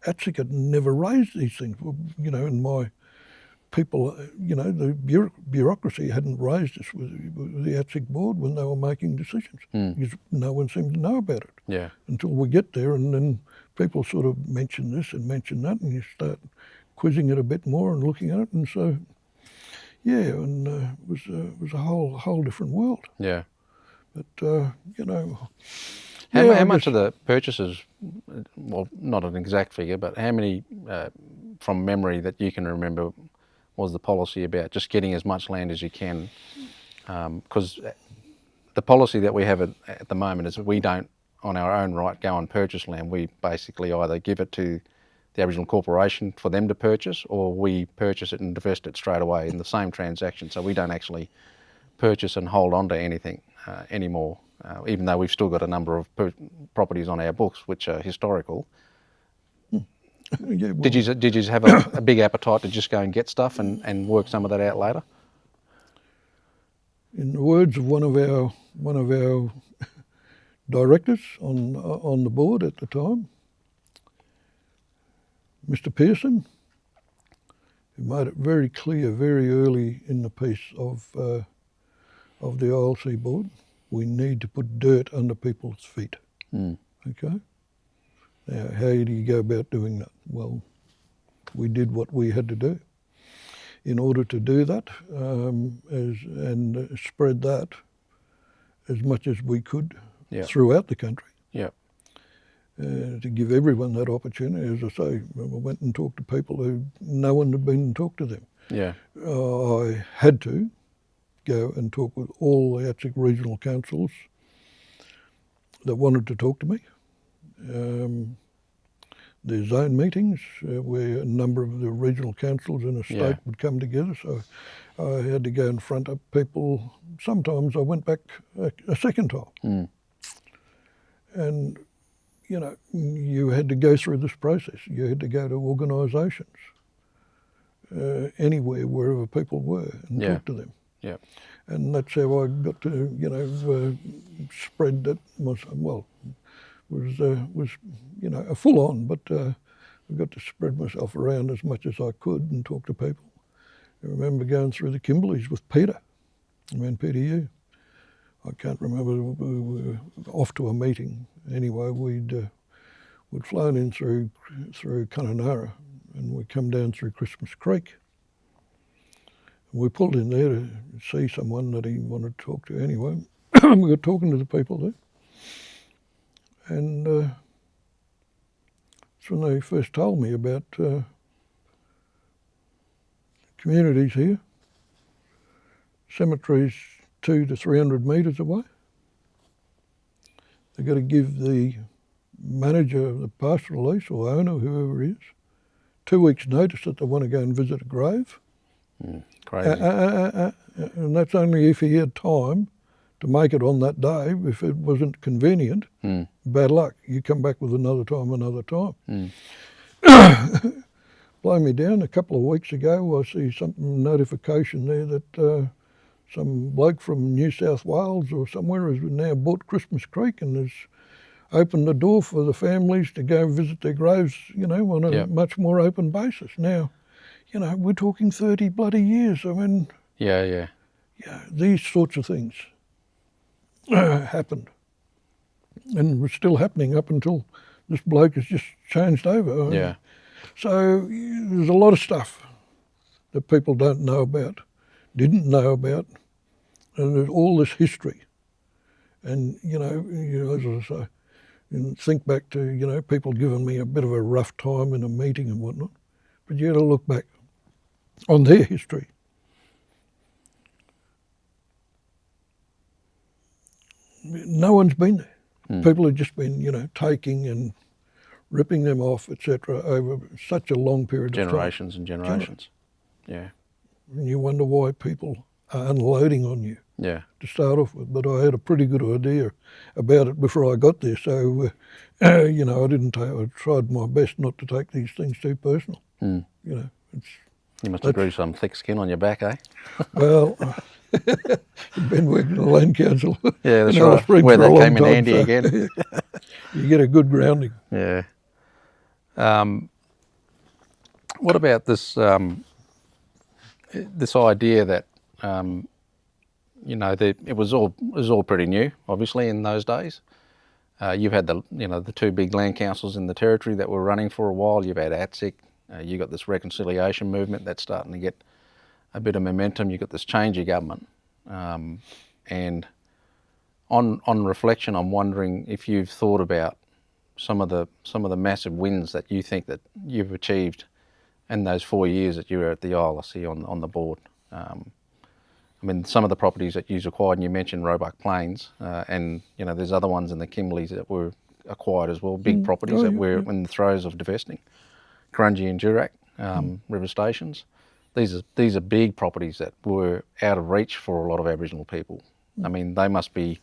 ATSIC had never raised these things. And my people, the bureaucracy hadn't raised this with the ATSIC board when they were making decisions. Because no one seemed to know about it. Yeah. Until we get there, and then people sort of mention this and mention that, and you start quizzing it a bit more and looking at it, and so and it was a whole different world. Yeah. But How much of the purchases, well, not an exact figure, but how many, from memory that you can remember, was the policy about just getting as much land as you can? Because the policy that we have at the moment is we don't, on our own right, go and purchase land. We basically either give it to the Aboriginal Corporation for them to purchase, or we purchase it and divest it straight away in the same transaction. So we don't actually purchase and hold on to anything anymore. Even though we've still got a number of properties on our books which are historical. Yeah, well, did you have a big appetite to just go and get stuff and work some of that out later? In the words of one of our directors on the board at the time, Mr. Pearson, who made it very clear very early in the piece of the ILC board, we need to put dirt under people's feet. Okay? Now, how do you go about doing that? Well, we did what we had to do. In order to do that and spread that as much as we could throughout the country, to give everyone that opportunity. As I say, I went and talked to people who no one had been and talked to them. Yeah. I had to go and talk with all the ATSIC regional councils that wanted to talk to me. There's zone meetings where a number of the regional councils in a state would come together, so I had to go in front of people. Sometimes I went back a second time. And, you know, you had to go through this process. You had to go to organisations, anywhere, wherever people were, and talk to them. Yeah. And that's how I got to, you know, spread that. Was you know, a full on, but I got to spread myself around as much as I could and talk to people. I remember going through the Kimberleys with Peter, Peter Yu. I can't remember, we were off to a meeting. Anyway, we'd flown in through Kununurra, and we come down through Christmas Creek. We pulled in there to see someone that he wanted to talk to anyway. We were talking to the people there. And that's when they first told me about communities here, cemeteries 200 to 300 metres away. They've got to give the manager of the pastoral lease or owner, whoever it is, 2 weeks' notice that they want to go and visit a grave. Crazy. And that's only if he had time to make it on that day. If it wasn't convenient, bad luck. You come back with another time. Blow me down. A couple of weeks ago, I see notification there that some bloke from New South Wales or somewhere has now bought Christmas Creek and has opened the door for the families to go visit their graves, you know, on a much more open basis. Now, you know, we're talking 30 bloody years. I mean, yeah, these sorts of things happened, and were still happening up until this bloke has just changed over. Yeah. So there's a lot of stuff that people don't know about, didn't know about, and there's all this history. And, you know, as I say, and think back to, you know, people giving me a bit of a rough time in a meeting and whatnot, but you got to look back on their history. No one's been there. People have just been, you know, taking and ripping them off, etc., over such a long period of time. Generations and generations. Yeah. And you wonder why people are unloading on you to start off with. But I had a pretty good idea about it before I got there. So, you know, I tried my best not to take these things too personal. You know, you must have grew some thick skin on your back, eh? Well, I've been working at the Land Council. Yeah, that's right. Where that came in handy again. You get a good grounding. Yeah. What about this this idea that you know, it was all pretty new, obviously, in those days. You've had the two big land councils in the territory that were running for a while. You've had ATSIC. You got this reconciliation movement that's starting to get a bit of momentum. You got this change of government, and on reflection, I'm wondering if you've thought about some of the massive wins that you think that you've achieved in those 4 years that you were at the ILSC on the board. I mean, some of the properties that you've acquired, and you mentioned Roebuck Plains, and you know, there's other ones in the Kimberleys that were acquired as well, big properties that were in the throes of divesting. Kurungi and Durack, river stations. These are big properties that were out of reach for a lot of Aboriginal people. I mean, they must be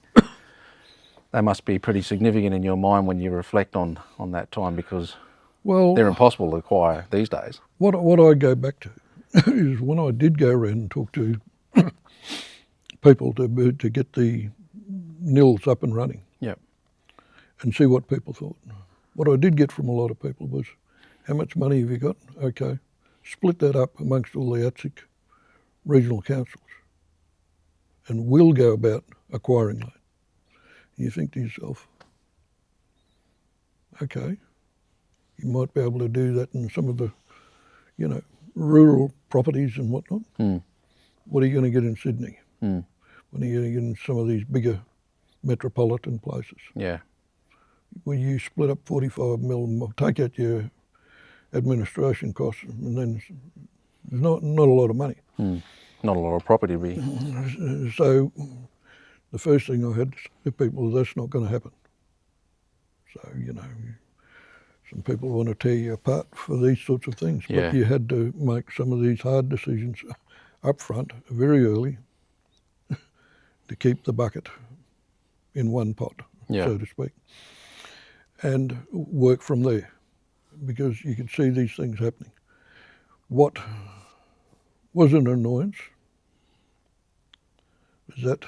pretty significant in your mind when you reflect on that time, because they're impossible to acquire these days. What I go back to is when I did go around and talk to people to get the NILs up and running, and see what people thought. What I did get from a lot of people was, how much money have you got? Okay, split that up amongst all the ATSIC regional councils, and we'll go about acquiring land. You think to yourself, okay, you might be able to do that in some of the, you know, rural properties and whatnot. What are you going to get in Sydney? When are you going to get in some of these bigger metropolitan places? Yeah. When you split up 45 mil, take out your administration costs, and then there's not a lot of money. Not a lot of property, really. So the first thing I had to say to people is, that's not going to happen. So, some people want to tear you apart for these sorts of things, Yeah. but you had to make some of these hard decisions up front, very early, to keep the bucket in one pot, Yeah. so to speak, and work from there, because you could see these things happening. What was an annoyance is that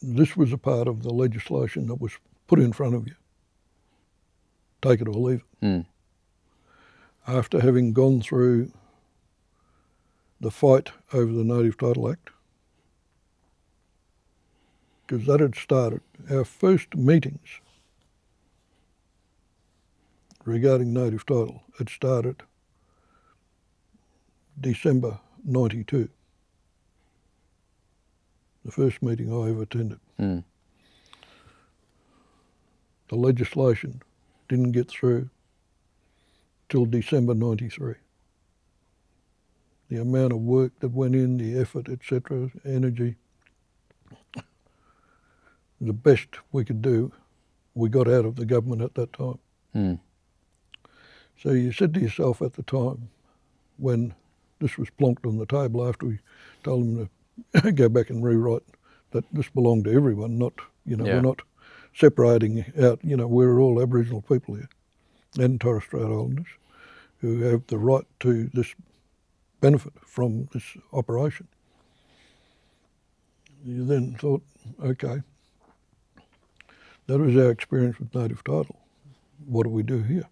this was a part of the legislation that was put in front of you. Take it or leave it. Mm. After having gone through the fight over the Native Title Act, because that had started, our first meetings regarding native title had started December 92. The first meeting I ever attended. Mm. The legislation didn't get through till December 93. The amount of work that went in, the effort, etc., energy, the best we could do, we got out of the government at that time. Mm. So you said to yourself at the time, when this was plonked on the table after we told them to go back and rewrite that this belonged to everyone, not, Yeah. we're not separating out, we're all Aboriginal people here and Torres Strait Islanders who have the right to this benefit from this operation. You then thought, okay, that was our experience with native title. What do we do here?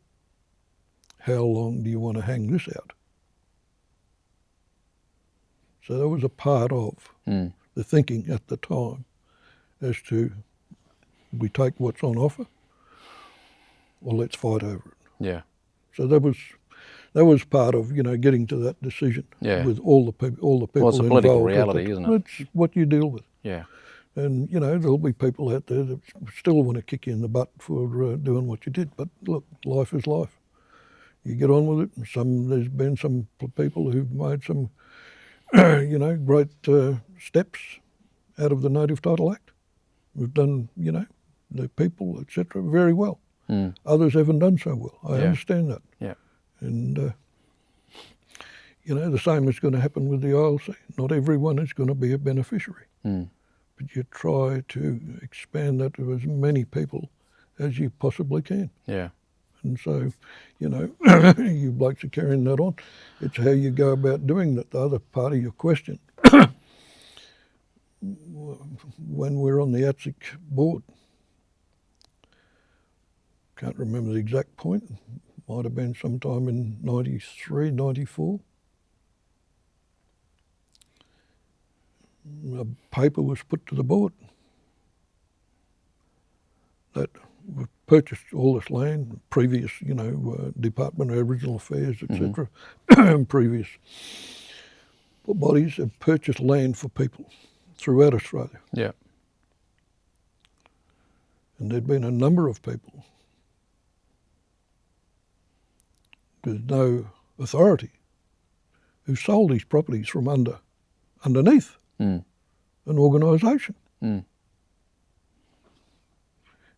How long do you want to hang this out? So that was a part of the thinking at the time as to, we take what's on offer, or let's fight over it. Yeah. So that was part of getting to that decision with all the people Well, it's a political involved. reality, isn't it? It's what you deal with. Yeah. And there'll be people out there that still want to kick you in the butt for doing what you did. But look, life is life. You get on with it. There's been some people who've made some great steps out of the Native Title Act. We've done, the people, etc., very well. Mm. Others haven't done so well. I understand that. Yeah. And, the same is going to happen with the ILC. Not everyone is going to be a beneficiary. Mm. But you try to expand that to as many people as you possibly can. Yeah. And so, you blokes are carrying that on. It's how you go about doing that. The other part of your question, when we're on the ATSIC board, can't remember the exact point, might have been sometime in 93, 94. A paper was put to the board that we've purchased all this land, previous, Department of Aboriginal Affairs, etc., previous bodies have purchased land for people throughout Australia. Yeah. And there'd been a number of people with no authority who sold these properties from underneath an organisation. Mm.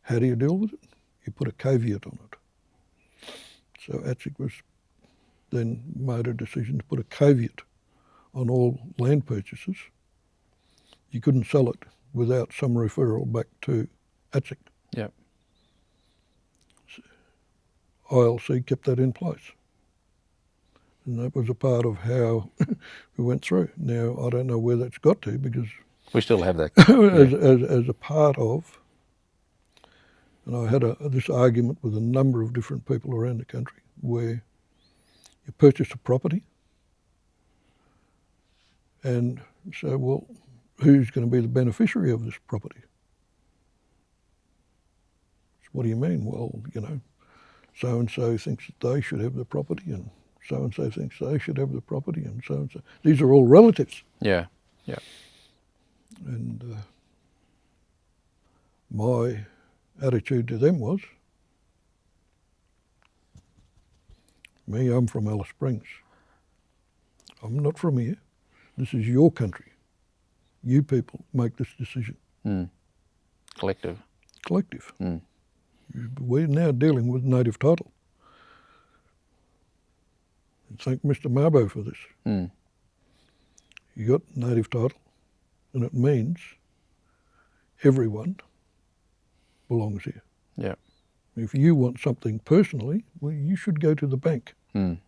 How do you deal with it? You put a caveat on it. So ATSIC was then made a decision to put a caveat on all land purchases. You couldn't sell it without some referral back to ATSIC. Yeah. So ILC kept that in place. And that was a part of how we went through. Now, I don't know where that's got to, because We still have that. as a part of, and I had this argument with a number of different people around the country, where you purchase a property and say, well, who's going to be the beneficiary of this property? So what do you mean? Well, so-and-so thinks that they should have the property, and so-and-so thinks they should have the property, and so-and-so. These are all relatives. Yeah. Yeah. And my attitude to them was, I'm from Alice Springs. I'm not from here. This is your country. You people make this decision. Collective. Collective. We're now dealing with native title. Thank Mr. Mabo for this. Mm. You got native title, and it means everyone belongs here. Yeah. If you want something personally, well, you should go to the bank. Mm.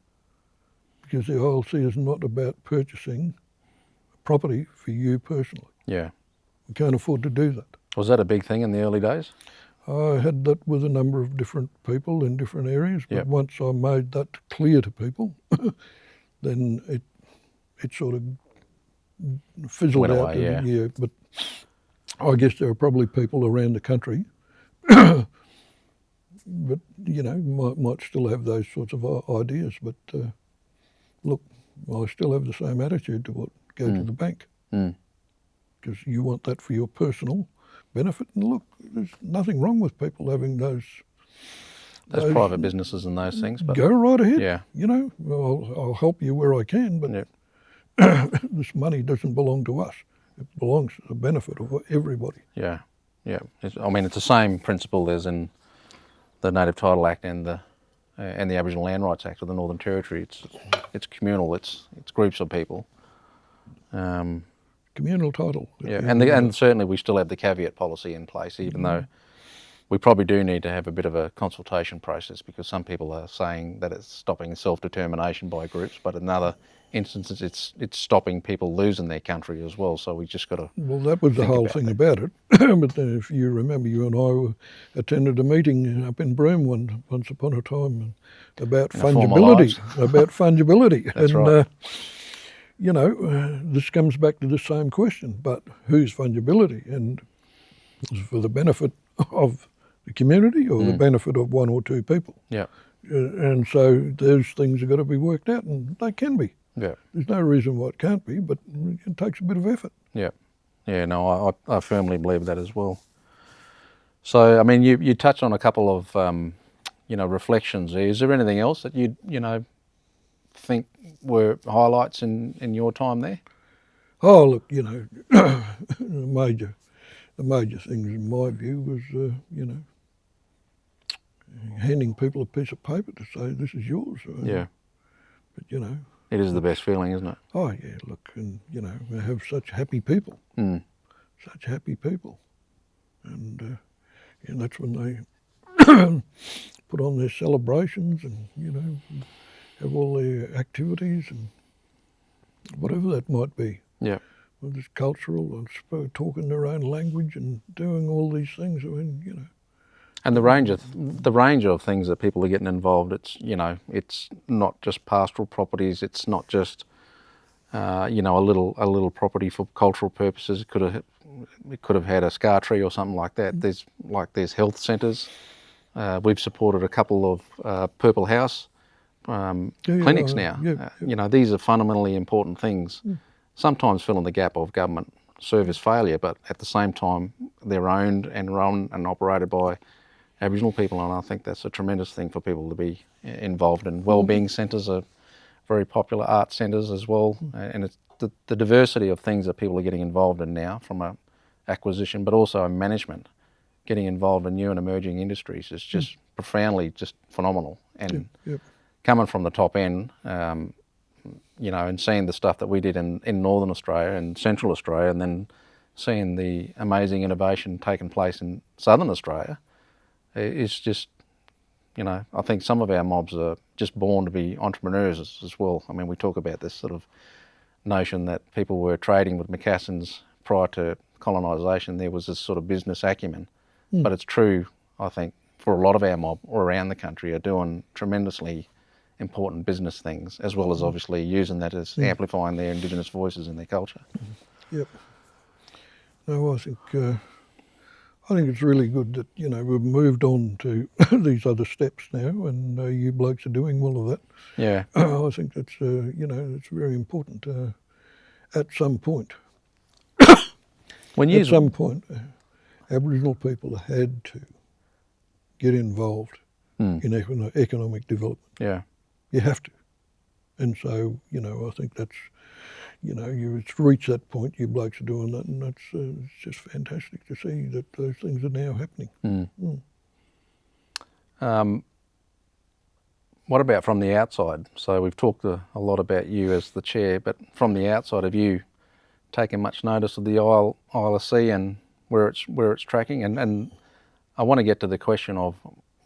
Because the ILC is not about purchasing property for you personally. Yeah. We can't afford to do that. Was that a big thing in the early days? I had that with a number of different people in different areas, but Yep. once I made that clear to people, then it sort of fizzled Went out. away, yeah. But I guess there are probably people around the country, but you know, might still have those sorts of ideas. But look, I still have the same attitude to it. Go to the bank. Mm. Because you want that for your personal benefit. And look, there's nothing wrong with people having those private businesses and those things. But go right ahead. Yeah. You know, I'll help you where I can, but Yep. this money doesn't belong to us. It belongs to the benefit of everybody. Yeah. Yeah. I mean, it's the same principle as in the Native Title Act and the Aboriginal Land Rights Act of the Northern Territory. It's communal. It's groups of people. Communal title. Yeah, and certainly we still have the caveat policy in place, even though we probably do need to have a bit of a consultation process, because some people are saying that it's stopping self-determination by groups, but in other instances it's stopping people losing their country as well. So we just got to. Well, that was the whole thing about it. But then if you remember, you and I attended a meeting up in Broome once upon a time about fungibility. About fungibility. That's right. You know, this comes back to the same question, but whose fungibility? And is it for the benefit of the community or the benefit of one or two people? Yeah. And so those things have got to be worked out, and they can be. Yeah. There's no reason why it can't be, but it takes a bit of effort. Yeah. Yeah, no, I firmly believe that as well. So, I mean, you touched on a couple of, reflections there. Is there anything else that you think were highlights in your time there? Oh, look, you know, the major things in my view was, handing people a piece of paper to say, this is yours. Yeah. But, you know. It is the best feeling, isn't it? Oh, yeah, look, and, you know, we have such happy people. Mm. Such happy people. And that's when they put on their celebrations and, you know, have all their activities and whatever that might be. Yeah. Whether it's cultural or talking their own language and doing all these things. I mean, you know. And the range of things that people are getting involved. It's it's not just pastoral properties. It's not just a little property for cultural purposes. It could have had a scar tree or something like that. There's health centres. We've supported a couple of Purple House clinics now. Yeah. These are fundamentally important things. Sometimes fill in the gap of government service failure, but at the same time they're owned and run and operated by Aboriginal people, and I think that's a tremendous thing for people to be involved in. Wellbeing centres are very popular, art centres as well, and it's the diversity of things that people are getting involved in now, from a acquisition but also in management, getting involved in new and emerging industries is just profoundly just phenomenal. And coming from the top end, and seeing the stuff that we did in Northern Australia and Central Australia, and then seeing the amazing innovation taking place in Southern Australia, it's just, I think some of our mobs are just born to be entrepreneurs as well. I mean, we talk about this sort of notion that people were trading with moccasins prior to colonisation. There was this sort of business acumen. But it's true, I think, for a lot of our mob around the country are doing tremendously important business things, as well as obviously using that as amplifying their Indigenous voices and their culture. Yep. No, I think it's really good that, we've moved on to these other steps now, and you blokes are doing all of that. Yeah. I think that's, it's very important at some point. At some point, Aboriginal people had to get involved in economic development. Yeah. You have to. And so, I think that's, it's reached that point, you blokes are doing that, and that's it's just fantastic to see that those things are now happening. What about from the outside? So we've talked a lot about you as the chair, but from the outside, have you taken much notice of the ILSC and where it's tracking? And I want to get to the question of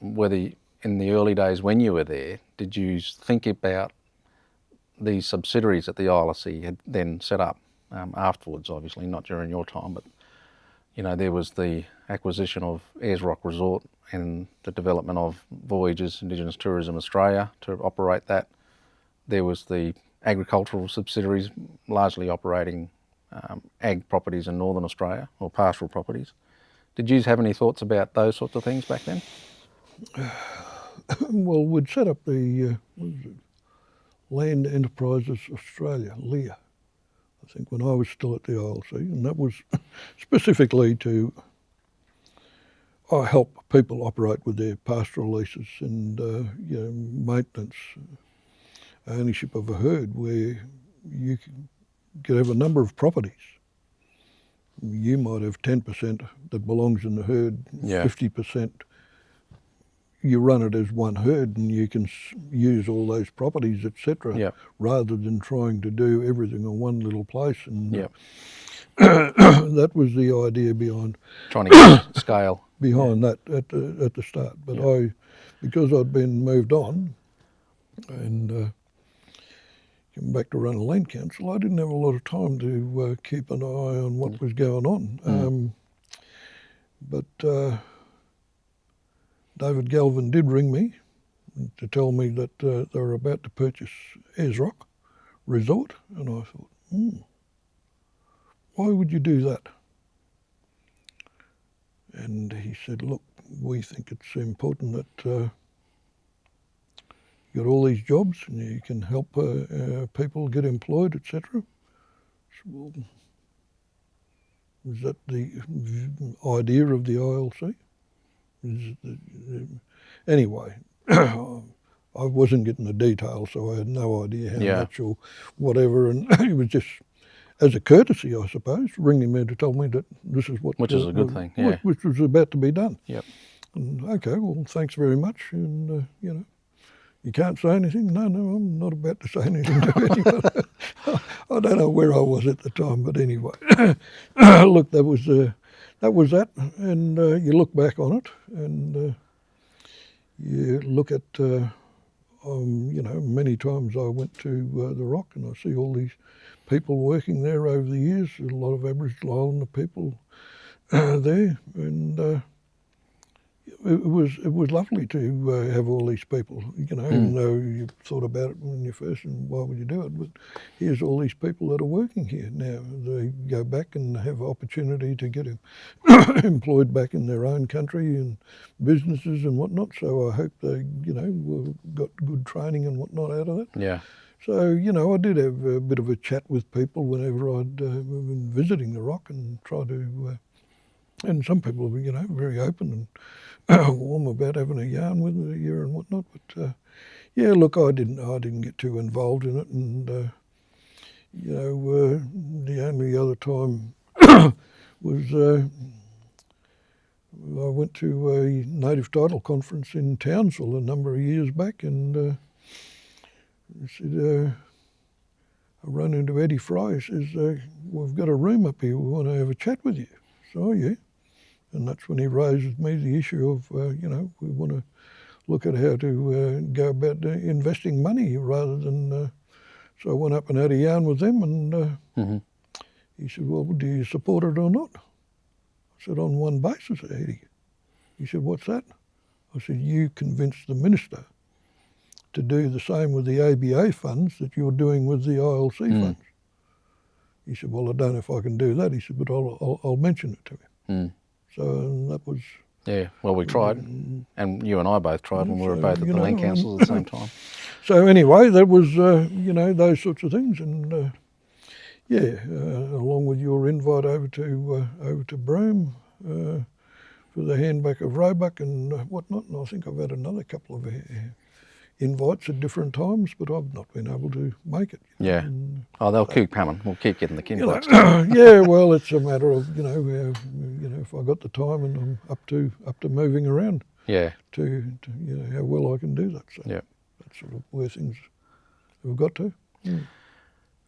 whether in the early days when you were there, did you think about these subsidiaries that the ILSC had then set up afterwards, obviously, not during your time, but you know, there was the acquisition of Ayers Rock Resort and the development of Voyages Indigenous Tourism Australia to operate that. There was the agricultural subsidiaries largely operating ag properties in Northern Australia, or pastoral properties. Did you have any thoughts about those sorts of things back then? Well, we'd set up the Land Enterprises Australia, LEA, I think, when I was still at the ILC, and that was specifically to help people operate with their pastoral leases and maintenance, ownership of a herd, where you could have a number of properties. You might have 10% that belongs in the herd, 50% you run it as one herd, and you can use all those properties, etc., rather than trying to do everything in one little place. And that was the idea behind trying to get scale behind that at the start. But because I'd been moved on and came back to run a land council, I didn't have a lot of time to keep an eye on what was going on. But David Galvin did ring me to tell me that they were about to purchase Ayers Rock Resort, and I thought, why would you do that? And he said, look, we think it's important that you got all these jobs and you can help people get employed, etc. So, well, is that the idea of the ILC? Anyway, I wasn't getting the details, so I had no idea how much or whatever, and it was just as a courtesy, I suppose, ringing me to tell me that this is what... Which is a good thing, which was about to be done. Yep. And okay, well, thanks very much, and, you can't say anything? No, I'm not about to say anything to anyone. I don't know where I was at the time, but anyway. Look, that was that, and you look back on it, and you look at, many times I went to the Rock, and I see all these people working there over the years, a lot of Aboriginal Islander people there, and it was lovely to have all these people, even though you thought about it when you first, and why would you do it? But here's all these people that are working here now. They go back and have opportunity to get employed back in their own country and businesses and whatnot. So I hope they, got good training and whatnot out of it. Yeah. So, I did have a bit of a chat with people whenever I'd been visiting the Rock and try to, and some people were, very open and warm about having a yarn with you and whatnot. But look, I didn't get too involved in it, and the only other time was I went to a native title conference in Townsville a number of years back, and I said, I run into Eddie Fry. He says, we've got a room up here. We want to have a chat with you. So, yeah. And that's when he raised with me the issue of, we want to look at how to go about investing money rather than... so I went up and had a yarn with them, and he said, well, do you support it or not? I said, on one basis, Eddie. He said, what's that? I said, you convinced the minister to do the same with the ABA funds that you're doing with the ILC funds. He said, well, I don't know if I can do that. He said, but I'll mention it to him. So that was... Yeah, well, we tried, and you and I both tried when we were both at the land councils at the same time. So anyway, that was, those sorts of things, and along with your invite over to Broome for the handback of Roebuck and whatnot, and I think I've had another couple of invites at different times, but I've not been able to make it. Yeah. And, they'll keep coming. We'll keep getting the invites. Yeah, well, it's a matter of, if I got the time and I'm up to moving around. Yeah. to how well I can do that. So Yeah. that's sort of where things have got to.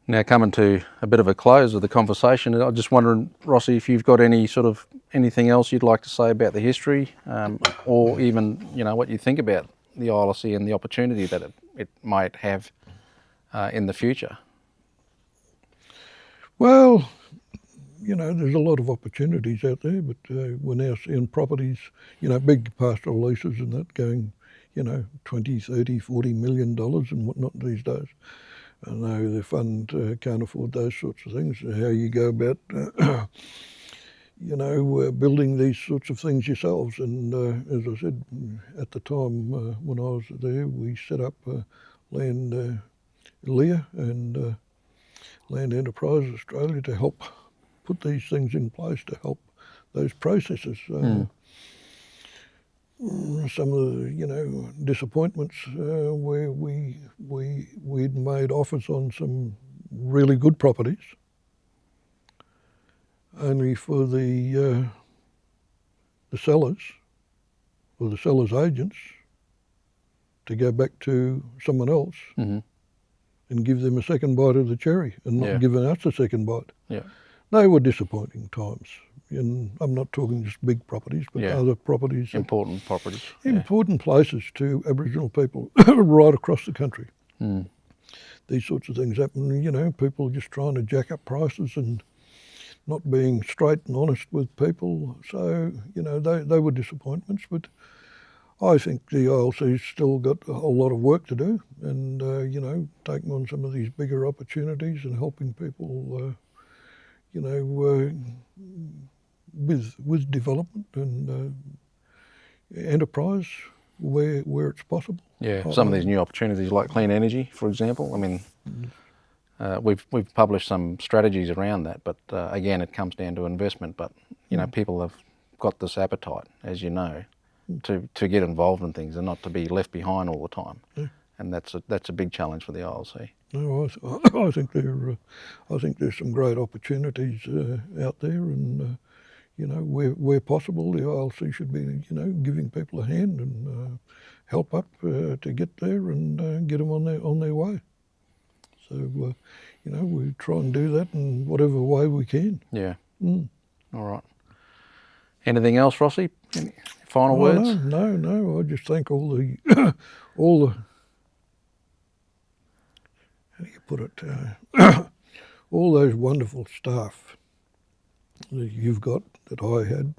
Now coming to a bit of a close of the conversation, I'm just wondering, Rossi, if you've got anything else you'd like to say about the history, or even what you think about the ILSC and the opportunity that it might have in the future. Well, there's a lot of opportunities out there, but we're now seeing properties, big pastoral leases and that going, 20, 30, $40 million and whatnot these days. I know the fund can't afford those sorts of things. How you go about, building these sorts of things yourselves. And as I said, at the time when I was there, we set up Land LEA and Land Enterprise Australia to help put these things in place to help those processes. Some of the disappointments where we'd made offers on some really good properties, only for the sellers or the sellers' agents to go back to someone else and give them a second bite of the cherry and not giving us a second bite. Yeah. They were disappointing times. And I'm not talking just big properties, but other properties. Important properties. Important places to Aboriginal people right across the country. These sorts of things happen, people just trying to jack up prices and not being straight and honest with people. So, they were disappointments, but I think the ILC's still got a whole lot of work to do and, taking on some of these bigger opportunities and helping people, with development and enterprise where it's possible. Yeah, some of these new opportunities like clean energy, for example. I mean, we've published some strategies around that, but again, it comes down to investment. But people have got this appetite, as you know, to get involved in things and not to be left behind all the time. And that's a big challenge for the ILC. No, I think there's some great opportunities out there, and where possible, the ILC should be giving people a hand and help up to get there and get them on their way. So we try and do that in whatever way we can. Yeah. All right. Anything else, Rossi? Any final words? No. I just thank all the how do you put it? All those wonderful staff that you've got, that I had,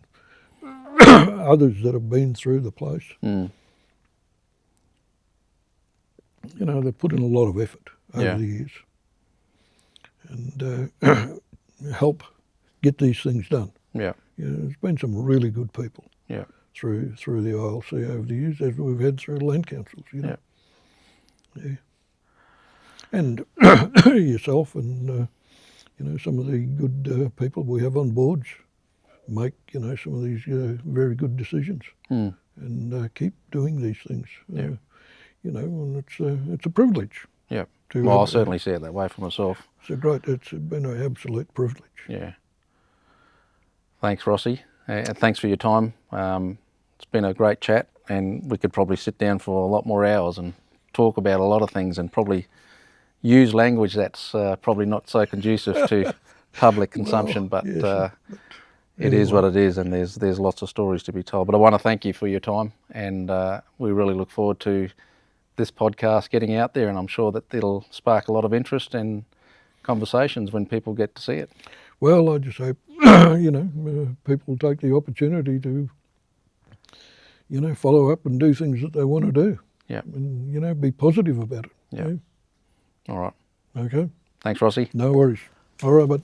others that have been through the place. They put in a lot of effort over the years and help get these things done. Yeah, there's been some really good people through the ILC over the years, as we've had through land councils. And yourself and some of the good people we have on boards make some of these very good decisions and keep doing these things. And it's a privilege. Yeah. Well, I'll certainly see it that way for myself. It's been an absolute privilege. Yeah. Thanks, Rossi. And thanks for your time. It's been a great chat, and we could probably sit down for a lot more hours and talk about a lot of things and probably use language that's probably not so conducive to public consumption, but it is what it is, and there's lots of stories to be told. But I want to thank you for your time, and we really look forward to this podcast getting out there, and I'm sure that it'll spark a lot of interest and conversations when people get to see it. Well, I just hope people take the opportunity to follow up and do things that they want to do. Yeah. And be positive about it. Yeah. All right. Okay. Thanks, Rossi. No worries. All right, bud.